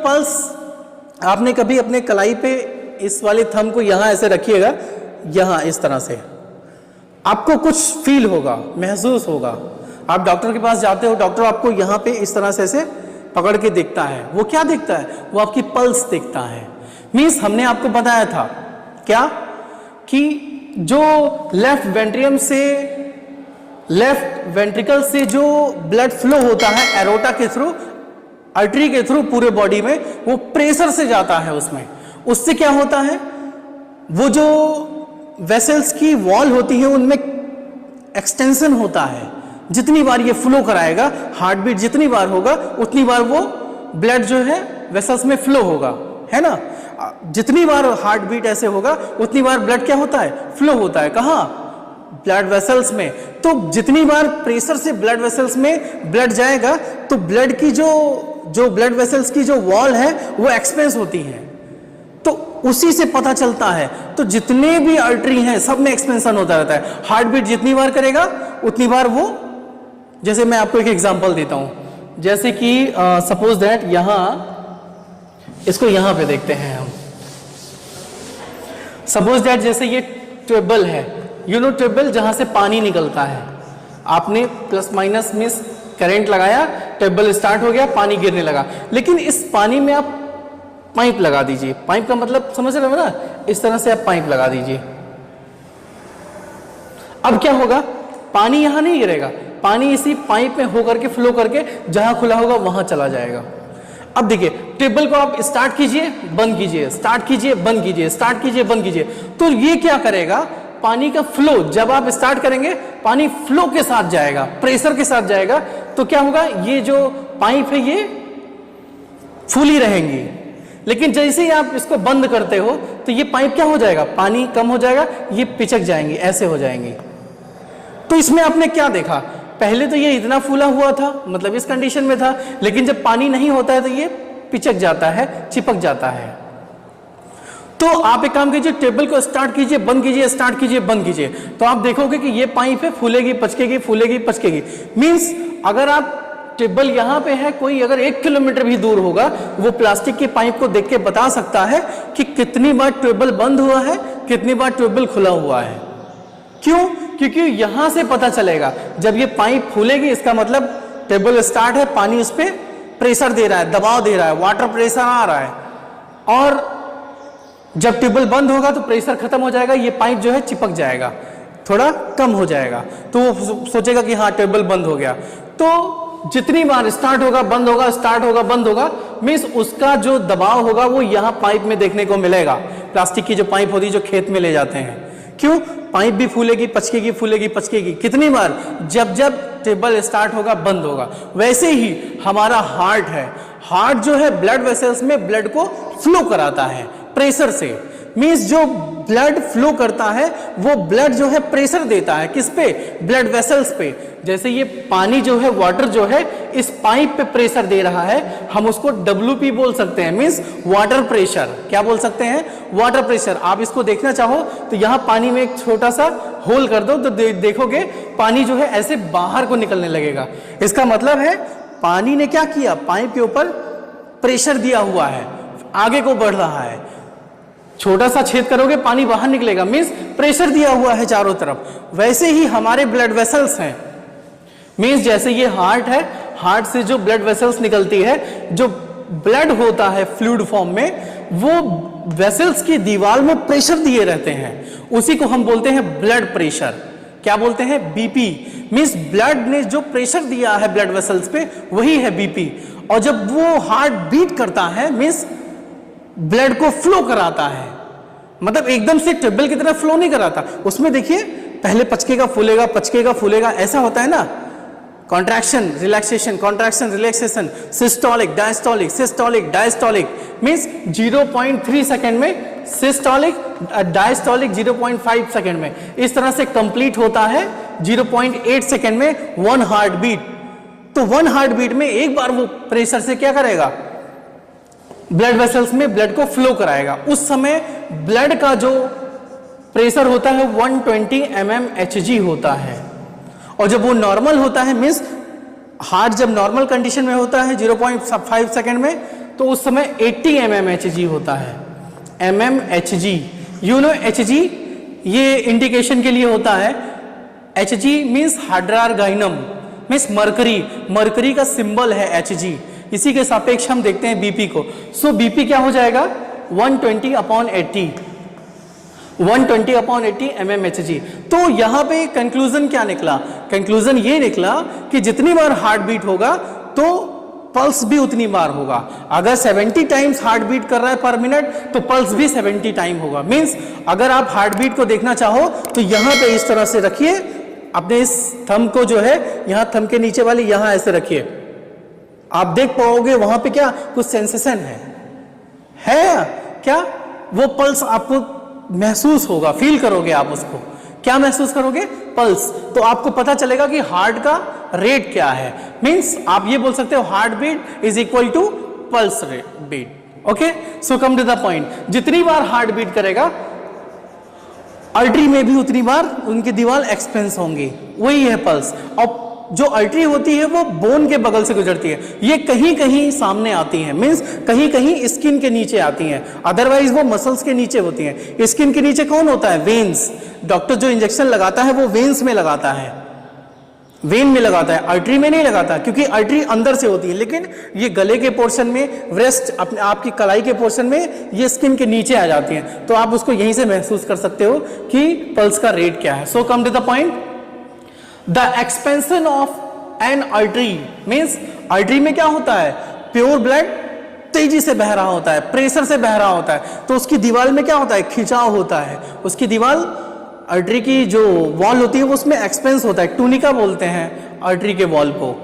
Pulse आपने कभी अपने कलाई पे इस वाले थंब को यहां ऐसे रखिएगा, यहां इस तरह से, आपको कुछ फील होगा, महसूस होगा। आप डॉक्टर के पास जाते हो, डॉक्टर आपको यहां पे इस तरह से ऐसे पकड़ के देखता है, वो क्या देखता है? वो आपकी पल्स देखता है। मीन्स हमने आपको बताया था क्या कि जो लेफ्ट वेंट्रिकल से जो ब्लड फ्लो होता है एरोटा के थ्रू, आर्टरी के थ्रू पूरे बॉडी में, वो प्रेशर से जाता है उसमें। उससे क्या होता है, वो जो वेसल्स की वॉल होती है उनमें एक्सटेंशन होता है। जितनी बार ये फ्लो कराएगा, हार्ट बीट जितनी बार होगा उतनी बार वो ब्लड जो है वेसल्स में फ्लो होगा, है ना। जितनी बार हार्ट बीट ऐसे होगा उतनी बार ब्लड क्या होता है? फ्लो होता है। कहाँ? ब्लड वेसल्स में। तो जितनी बार प्रेशर से ब्लड वेसल्स में ब्लड जाएगा तो ब्लड की जो ब्लड वेसल्स की जो वॉल है वो एक्सपेंस होती है, तो उसी से पता चलता है। तो जितने भी आर्टरी हैं सब में एक्सपेंशन होता रहता है। हार्ट बीट जितनी बार करेगा उतनी बार वो, जैसे मैं आपको एक एग्जांपल देता हूं, जैसे कि सपोज दैट यहां, इसको यहां पे देखते हैं हम। सपोज दैट जैसे ये ट्यूबवेल है, यू नो ट्यूबवेल जहां से पानी निकलता है, आपने प्लस माइनस मिस करंट लगाया, ट्यूबवेल स्टार्ट हो गया, पानी गिरने लगा। लेकिन इस पानी में आप पाइप लगा दीजिए। पाइप का मतलब समझ रहे हो ना, इस तरह से आप पाइप लगा दीजिए। अब क्या होगा? पानी यहां नहीं गिरेगा, पानी इसी पाइप में होकर के फ्लो करके जहां खुला होगा वहां चला जाएगा। अब देखिए ट्यूबवेल को आप स्टार्ट कीजिए, बंद कीजिए, स्टार्ट कीजिए, बंद कीजिए, स्टार्ट कीजिए, बंद कीजिए, तो ये क्या करेगा? पानी का फ्लो, जब आप स्टार्ट करेंगे पानी फ्लो के साथ जाएगा, प्रेशर के साथ जाएगा, तो क्या होगा? ये जो पाइप है ये फुली रहेंगी। लेकिन जैसे ही आप इसको बंद करते हो तो ये पाइप क्या हो जाएगा? पानी कम हो जाएगा, ये पिचक जाएंगी, ऐसे हो जाएंगी। तो इसमें आपने क्या देखा? पहले तो ये इतना फूला हुआ था, मतलब इस कंडीशन में था, लेकिन जब पानी नहीं होता है तो ये पिचक जाता है, चिपक जाता है। तो आप एक काम कीजिए, टेबल को स्टार्ट कीजिए, बंद कीजिए, स्टार्ट कीजिए, बंद कीजिए, तो आप देखोगे कि ये पाइप है, फूलेगी, पचकेगी, फूलेगी, पचकेगी। मीन्स अगर आप टेबल यहां पे है, कोई अगर 1 किलोमीटर भी दूर होगा, वो प्लास्टिक के पाइप को देख के बता सकता है कि कितनी बार ट्यूबवेल बंद हुआ है, कितनी बार ट्यूबवेल खुला हुआ है। क्यों? क्योंकि यहां से पता चलेगा, जब ये पाइप फूलेगी इसका मतलब ट्यूबवेल स्टार्ट है, पानी उस पर प्रेशर दे रहा है, दबाव दे रहा है, वाटर प्रेशर आ रहा है। और जब ट्यूबवेल बंद होगा तो प्रेशर खत्म हो जाएगा, ये पाइप जो है चिपक जाएगा, थोड़ा कम हो जाएगा, तो वो सोचेगा कि हाँ ट्यूबवेल बंद हो गया। तो जितनी बार स्टार्ट होगा, बंद होगा, स्टार्ट होगा, बंद होगा, मीन्स उसका जो दबाव होगा वो यहाँ पाइप में देखने को मिलेगा। प्लास्टिक की जो पाइप होती है जो खेत में ले जाते हैं, क्यों? पाइप भी फूलेगी, पचकेगी, फूलेगी, पचकेगी। कितनी बार? जब जब ट्यूबवेल स्टार्ट होगा, बंद होगा। वैसे ही हमारा हार्ट है, हार्ट जो है ब्लड वेसल्स में ब्लड को फ्लो कराता है प्रेशर से। मीन्स जो ब्लड फ्लो करता है वो ब्लड जो है प्रेशर देता है, किस पे? ब्लड वेसल्स पे। जैसे ये पानी जो है, वाटर जो है, इस पाइप पे प्रेशर दे रहा है, हम उसको WP बोल सकते हैं, मीन्स वाटर प्रेशर। क्या बोल सकते हैं? Water pressure. आप इसको देखना चाहो तो यहां पानी में एक छोटा सा होल कर दो तो देखोगे पानी जो है ऐसे बाहर को निकलने लगेगा। इसका मतलब है पानी ने क्या किया? पाइप के ऊपर प्रेशर दिया हुआ है, आगे को बढ़ रहा है। छोटा सा छेद करोगे पानी बाहर निकलेगा, मीन्स प्रेशर दिया हुआ है चारों तरफ। वैसे ही हमारे ब्लड वेसल्स हैं, मीन्स जैसे ये हार्ट है, हार्ट से जो ब्लड वेसल्स निकलती है, जो ब्लड होता है फ्लूइड फॉर्म में, वो वेसल्स की दीवार में प्रेशर दिए रहते हैं, उसी को हम बोलते हैं ब्लड प्रेशर। क्या बोलते हैं? BP। मीन्स ब्लड ने जो प्रेशर दिया है ब्लड वेसल्स पे वही है BP। और जब वो हार्ट बीट करता है मीन्स ब्लड को फ्लो कराता है, मतलब एकदम से ट्यूबवेल की तरह फ्लो नहीं कराता। उसमें देखिए पहले पचकेगा, फूलेगा, पचकेगा, फूलेगा, ऐसा होता है ना। Contraction, relaxation, contraction, relaxation, systolic, diastolic, systolic, diastolic, means 0.3 second में सिस्टोलिक, डायस्टोलिक 0.5 सेकेंड में, इस तरह से कंप्लीट होता है 0.8 सेकेंड में 1 हार्ट बीट। तो 1 हार्ट बीट में एक बार वो प्रेशर से क्या करेगा? ब्लड वेसल्स में ब्लड को फ्लो कराएगा। उस समय ब्लड का जो प्रेशर होता है 120 mmHg होता है, और जब वो नॉर्मल होता है, मीन्स हार्ट जब नॉर्मल कंडीशन में होता है 0.5 सेकेंड में, तो उस समय 80 mmHg होता है, mmHg। यू नो Hg, ये इंडिकेशन के लिए होता है। Hg means hydrargyrum, means mercury, mercury का सिंबल है Hg। इसी के सापेक्ष हम देखते हैं बीपी को। सो बीपी क्या हो जाएगा 120/80, 120/80 mmHg। तो यहां पे कंक्लूजन क्या निकला? कंक्लूजन ये निकला कि जितनी बार हार्ट बीट होगा तो पल्स भी उतनी बार होगा। अगर 70 टाइम्स हार्ट बीट कर रहा है पर मिनट तो पल्स भी 70 टाइम होगा। मींस अगर आप हार्ट बीट को देखना चाहो तो यहां पे इस तरह से रखिए, अपने इस थंब को जो है यहां थंब के नीचे वाली यहां ऐसे रखिए, आप देख पाओगे वहां पे क्या कुछ सेंसेशन है क्या? वो पल्स आपको महसूस होगा, फील करोगे आप उसको। क्या महसूस करोगे? पल्स। तो आपको पता चलेगा कि हार्ट का रेट क्या है। मींस आप ये बोल सकते हो heart beat is equal to pulse beat. Okay, so come to the point. जितनी बार हार्ट बीट करेगा आर्टरी में भी उतनी बार उनकी दीवार एक्सपेंस होंगी, वही है पल्स। और जो आर्टरी होती है वो बोन के बगल से गुजरती है, ये कहीं कहीं सामने आती है, मींस कहीं कहीं स्किन के नीचे आती हैं, अदरवाइज वो मसल्स के नीचे होती हैं। स्किन के नीचे कौन होता है? वेन्स। डॉक्टर जो इंजेक्शन लगाता है वो वेन्स में लगाता है, वेन में लगाता है, आर्टरी में नहीं लगाता, क्योंकि आर्टरी अंदर से होती है। लेकिन ये गले के पोर्शन में, ब्रेस्ट अपने आपकी कलाई के पोर्शन में ये स्किन के नीचे आ जाती हैं, तो आप उसको यहीं से महसूस कर सकते हो कि पल्स का रेट क्या है। So come to the point, the expansion of an artery means artery में क्या होता है? प्योर ब्लड तेजी से बह रहा होता है, प्रेशर से बह रहा होता है, तो उसकी दीवार में क्या होता है? खिंचाव होता है। उसकी दीवार आर्टरी की जो वॉल होती है उसमें एक्सपेंस होता है, टूनिका बोलते हैं आर्टरी के वॉल को।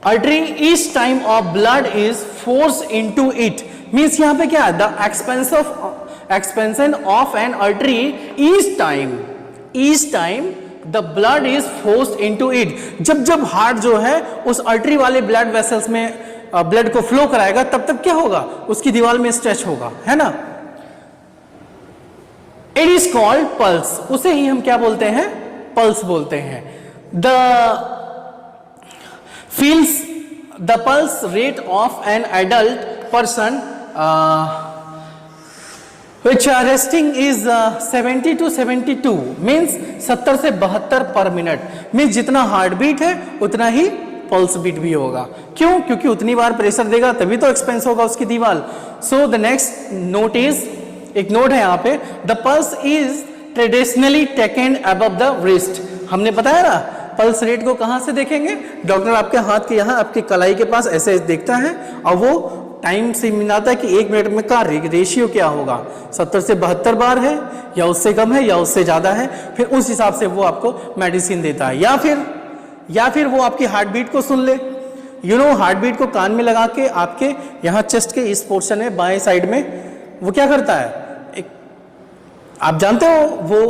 Artery each time of blood is force into it, means यहां पे क्या है? The expansion of an artery each time the blood is forced into it. जब जब हार्ट जो है उस आर्टरी वाले ब्लड वेसल्स में ब्लड को फ्लो कराएगा तब तब क्या होगा? उसकी दीवार में स्ट्रेच होगा, है ना। इट इज कॉल्ड पल्स, उसे ही हम क्या बोलते हैं? पल्स बोलते हैं। The feels the pulse rate of an adult person which resting is 70 to 72 means 70 से 72 पर मिनट। मीन्स जितना हार्ट बीट है उतना ही पल्स बीट भी होगा। क्यों? क्योंकि उतनी बार प्रेशर देगा तभी तो एक्सपेंस होगा उसकी दीवार। So the next note is, एक नोट है यहाँ पे, the pulse is traditionally taken above the wrist. हमने बताया ना पल्स रेट को कहाँ से देखेंगे? डॉक्टर आपके हाथ के यहाँ आपकी कलाई के पास ऐसे देखता है और वो टाइम से मिलाता है कि 1 मिनट में का रेशियो क्या होगा, 70 से 72 बार है या उससे कम है या उससे ज़्यादा है, फिर उस हिसाब से वो आपको मेडिसिन देता है। या फिर वो आपकी हार्ट बीट को सुन ले। यू नो, हार्ट बीट को कान में लगा के आपके यहाँ चेस्ट के इस पोर्शन में बाएं साइड में वो क्या करता है? आप जानते हो वो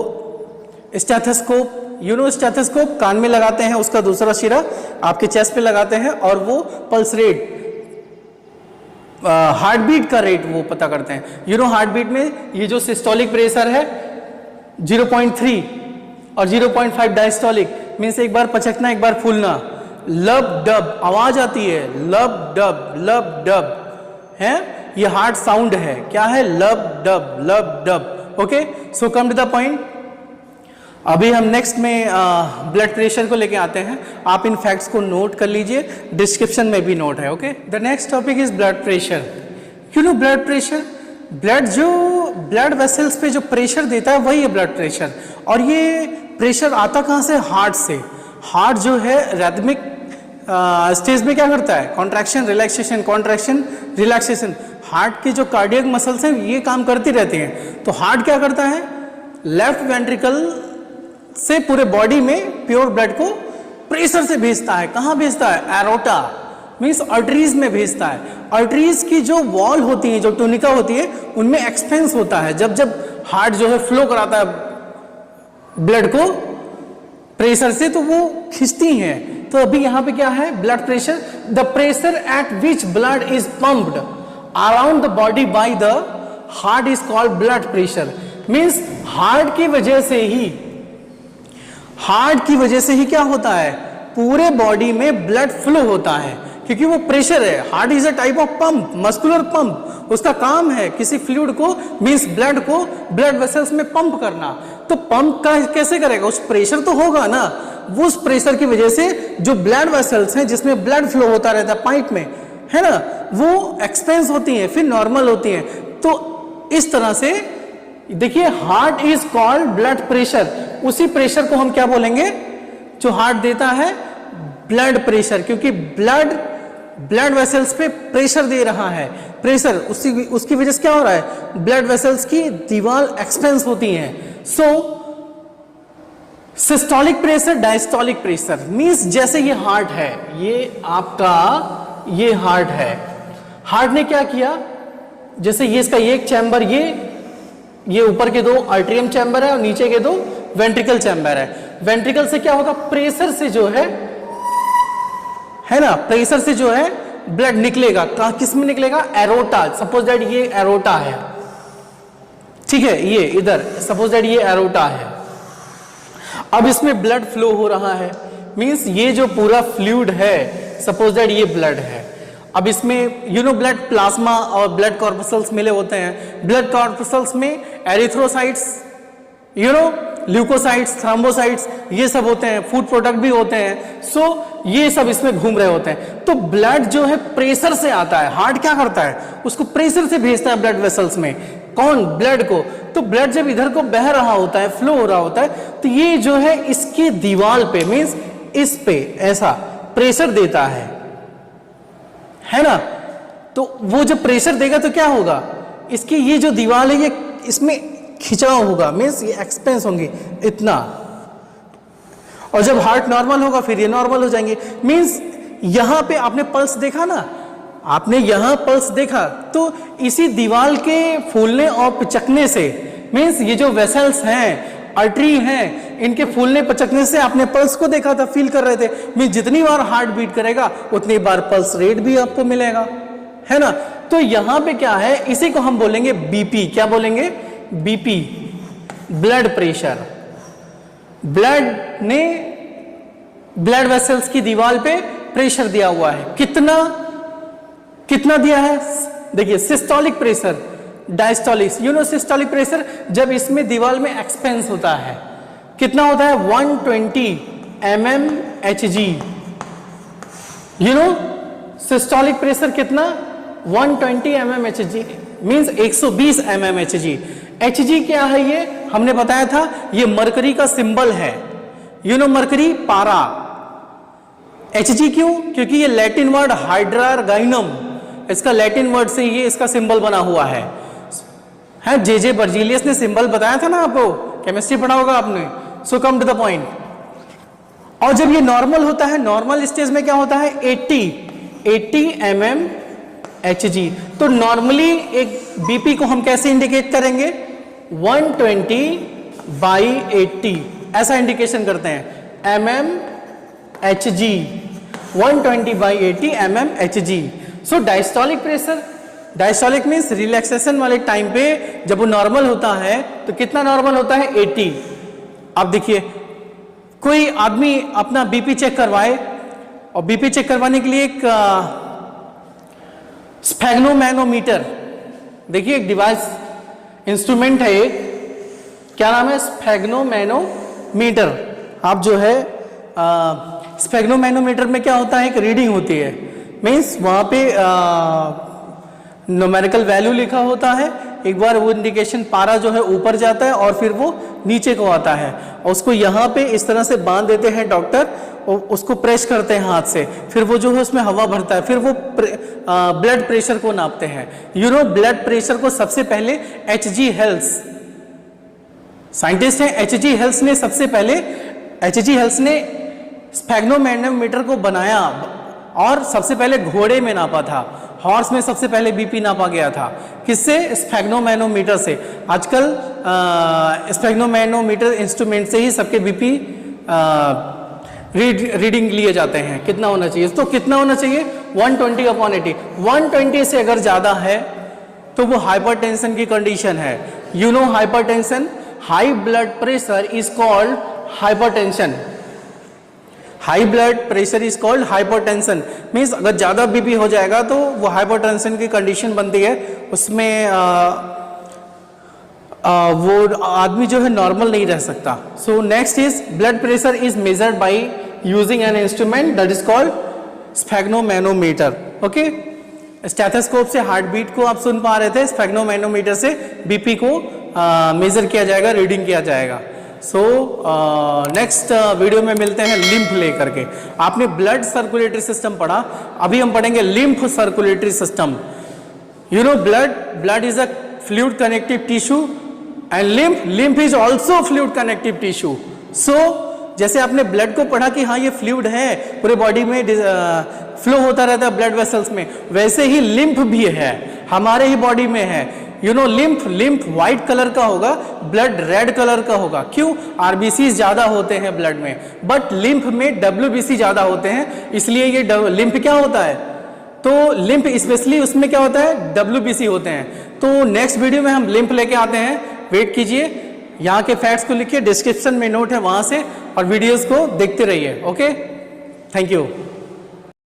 स्टेथोस्कोप, यू नो स्टेथोस्कोप कान में लगाते हैं, उसका दूसरा सिरा आपके चेस्ट पे लगाते हैं और वो पल्स रेट, हार्ट बीट का रेट वो पता करते हैं। यू नो हार्ट बीट में ये जो सिस्टोलिक प्रेशर है 0.3 और 0.5 डायस्टोलिक, मीन्स एक बार पचकना एक बार फूलना, लब डब आवाज आती है, लब डब है, ये हार्ट साउंड है। क्या है? Lub dub. Okay, so come to the point. अभी हम नेक्स्ट में ब्लड प्रेशर को लेके आते हैं। आप इन फैक्ट्स को नोट कर लीजिए, डिस्क्रिप्शन में भी नोट है। Okay, the next topic is blood pressure. You know blood pressure, blood जो ब्लड वेसल्स पे जो प्रेशर देता है वही है ब्लड प्रेशर। और ये प्रेशर आता कहाँ से? हार्ट से। हार्ट जो है रिदमिक स्टेज में क्या करता है? Contraction relaxation, contraction relaxation. Heart की जो कार्डियक मसल्स हैं ये काम करती रहती हैं। तो हार्ट क्या करता है? लेफ्ट वेंट्रिकल से पूरे बॉडी में प्योर ब्लड को प्रेशर से भेजता है। कहाँ भेजता है? एरोटा मीन्स आर्टरीज में भेजता है। आर्टरीज की जो वॉल होती है, जो टूनिका होती है, उनमें एक्सपेंस होता है। जब जब हार्ट जो है फ्लो कराता है ब्लड को प्रेशर से तो वो खींचती हैं। तो अभी यहाँ पे क्या है? Blood pressure, the pressure at which blood is pumped around the body by the heart is called blood pressure. Means heart की वजह से ही क्या होता है? पूरे बॉडी में ब्लड फ्लो होता है। क्योंकि वो प्रेशर है। Heart is a type of pump, muscular pump. उसका काम है किसी फ्लूइड को, मींस ब्लड को ब्लड वेसल्स में पंप करना। तो पंप का कैसे करेगा? उस प्रेशर तो होगा ना, वो उस प्रेशर की वजह से जो ब्लड वेसल्स हैं जिसमें ब्लड फ्लो होता रहता है पाइप में, है ना, वो एक्सपेंस होती हैं, फिर नॉर्मल होती हैं। तो इस तरह से देखिए, heart is called blood pressure. उसी प्रेशर को हम क्या बोलेंगे जो हार्ट देता है? ब्लड प्रेशर, क्योंकि ब्लड वेसल्स पे प्रेशर दे रहा है। प्रेशर उसकी वजह से क्या हो रहा है? ब्लड वेसल्स की दीवार एक्सपेंस होती हैं। So systolic pressure, diastolic pressure means जैसे ये हार्ट है, ये आपका ये हार्ट है। हार्ट ने क्या किया? जैसे ये इसका एक चैम्बर, ये ऊपर के दो आर्टरियम चैम्बर है और नीचे के दो वेंट्रिकल चैम्बर है। वेंट्रिकल से क्या होगा? प्रेशर से जो है ना, प्रेशर से जो है ब्लड निकलेगा। किस में निकलेगा? एरोटा। सपोज दैट ये एरोटा है, ठीक है, ये इधर सपोज दैट ये एरोटा है। अब इसमें ब्लड फ्लो हो रहा है, मींस ये जो पूरा फ्लूइड है, सपोज दैट ये ब्लड है। अब इसमें ब्लड प्लाज्मा और ब्लड कॉर्पसल्स मिले होते हैं। ब्लड कॉर्पसल्स में एरिथ्रोसाइट्स, ल्यूकोसाइट्स, थ्रोम्बोसाइट्स, ये सब होते हैं। फूड प्रोडक्ट भी होते हैं। सो ये सब इसमें घूम रहे होते हैं। तो ब्लड जो है प्रेशर से आता है। हार्ट क्या करता है? उसको प्रेशर से भेजता है ब्लड वेसल्स में। कौन? ब्लड को। तो ब्लड जब इधर को बह रहा होता है, फ्लो हो रहा होता है, तो ये जो है इसकी दीवार पे, मींस इस पे ऐसा प्रेशर देता है ना। तो वो जब प्रेशर देगा तो क्या होगा? इसकी ये जो दीवार है, ये इसमें खिंचाव होगा, मींस ये एक्सपेंस होंगे इतना। और जब हार्ट नॉर्मल होगा फिर ये नॉर्मल हो जाएंगे। मींस यहां पे आपने पल्स देखा ना, आपने यहां पल्स देखा, तो इसी दीवार के फूलने और पिचकने से, मींस ये जो वेसल्स हैं, आर्टरी हैं, इनके फूलने पिचकने से आपने पल्स को देखा था, फील कर रहे थे। मींस जितनी बार हार्ट बीट करेगा उतनी बार पल्स रेट भी आपको मिलेगा, है ना। तो यहां पे क्या है? इसी को हम बोलेंगे बीपी। क्या बोलेंगे? BP, blood pressure. ब्लड ने ब्लड वेसल्स की दीवार पे प्रेशर दिया हुआ है। कितना दिया है? देखिए, systolic pressure, diastolic. Systolic pressure जब इसमें दीवार में एक्सपेंस होता है, कितना होता है? 120 mmHg। सिस्टोलिक प्रेशर कितना? 120 mmHg, मींस 120 mmHg। Hg क्या है? ये हमने बताया था, ये मरकरी का सिंबल है। मरकरी, पारा। Hg क्यों? क्योंकि ये लैटिन वर्ड हाइड्रार्गाइनम, इसका लैटिन वर्ड से ये इसका सिंबल बना हुआ है। जे बर्जीलियस ने सिंबल बताया था ना आपको, केमिस्ट्री पढ़ा होगा आपने। सो कम टू द पॉइंट। और जब ये नॉर्मल होता है, नॉर्मल स्टेज में क्या होता है? 80 mmHg। तो नॉर्मली एक बीपी को हम कैसे इंडिकेट करेंगे? 120/80 ऐसा इंडिकेशन करते हैं, mmHg, 120/80 mmHg। So diastolic pressure, diastolic means relaxation वाले टाइम पे जब वो नॉर्मल होता है तो कितना नॉर्मल होता है? 80। अब देखिए, कोई आदमी अपना बीपी चेक करवाए, और बीपी चेक करवाने के लिए एक स्फेग्नोमैनोमीटर, देखिए एक डिवाइस, इंस्ट्रूमेंट है एक, क्या नाम है? स्फेग्नोमैनोमीटर। आप जो है स्फेग्नोमैनोमीटर में क्या होता है? एक रीडिंग होती है, मीन्स वहां पे न्यूमेरिकल वैल्यू लिखा होता है। एक बार वो इंडिकेशन पारा जो है ऊपर जाता है और फिर वो नीचे को आता है, और उसको यहाँ पे इस तरह से बांध देते हैं डॉक्टर, और उसको प्रेस करते हैं हाथ से, फिर वो जो है उसमें हवा भरता है, फिर वो ब्लड प्रेशर को नापते हैं। ब्लड प्रेशर को सबसे पहले H.G. हेल्स, साइंटिस्ट हैं H.G. हेल्स ने, सबसे पहले H.G. हेल्स ने स्फेग्नोमैनोमीटर को बनाया, और सबसे पहले घोड़े में नापा था। हॉर्स में सबसे पहले बीपी नापा गया था। किससे? स्फेग्नोमैनोमीटर से। आजकल स्फेग्नोमैनोमीटर इंस्ट्रूमेंट से ही सबके बीपी रीडिंग लिए जाते हैं। कितना होना चाहिए? तो कितना होना चाहिए? 120/80। 120 से अगर ज्यादा है तो वो हाइपरटेंशन की कंडीशन है। Hypertension, high blood pressure is called hypertension. High blood pressure is called hypertension, means अगर ज़्यादा बीपी हो जाएगा तो वो हाइपरटेंशन की कंडीशन बनती है, उसमें वो आदमी जो है नॉर्मल नहीं रह सकता। So next is blood pressure is measured by using an instrument that is called sphygmomanometer. Okay, stethoscope से हार्ट बीट को आप सुन पा रहे थे, स्फेग्नोमैनोमीटर से बीपी को मेजर किया जाएगा, रीडिंग किया जाएगा। सो नेक्स्ट वीडियो में मिलते हैं लिम्फ लेकर के। आपने ब्लड सर्कुलेटरी सिस्टम पढ़ा, अभी हम पढ़ेंगे lymph circulatory system. You know blood is a fluid connective tissue and lymph is also fluid connective tissue. So जैसे आपने ब्लड को पढ़ा कि हाँ ये फ्लूइड है, पूरे बॉडी में फ्लो होता रहता है ब्लड वेसल्स में, वैसे ही लिम्फ भी है, हमारे ही बॉडी में है। You know lymph white colour का होगा, ब्लड रेड कलर का होगा। क्यों? आरबीसी ज्यादा होते हैं ब्लड में, बट लिम्फ में डब्ल्यूबीसी ज्यादा होते हैं, इसलिए ये लिम्फ क्या होता है, तो लिम्फ स्पेशली उसमें क्या होता है, डब्ल्यूबीसी होते हैं। तो नेक्स्ट वीडियो में हम लिम्फ लेके आते हैं, वेट कीजिए, यहाँ के फैक्ट्स को लिखिए, डिस्क्रिप्शन में नोट है वहां से, और वीडियोस को देखते रहिए। Okay, thank you.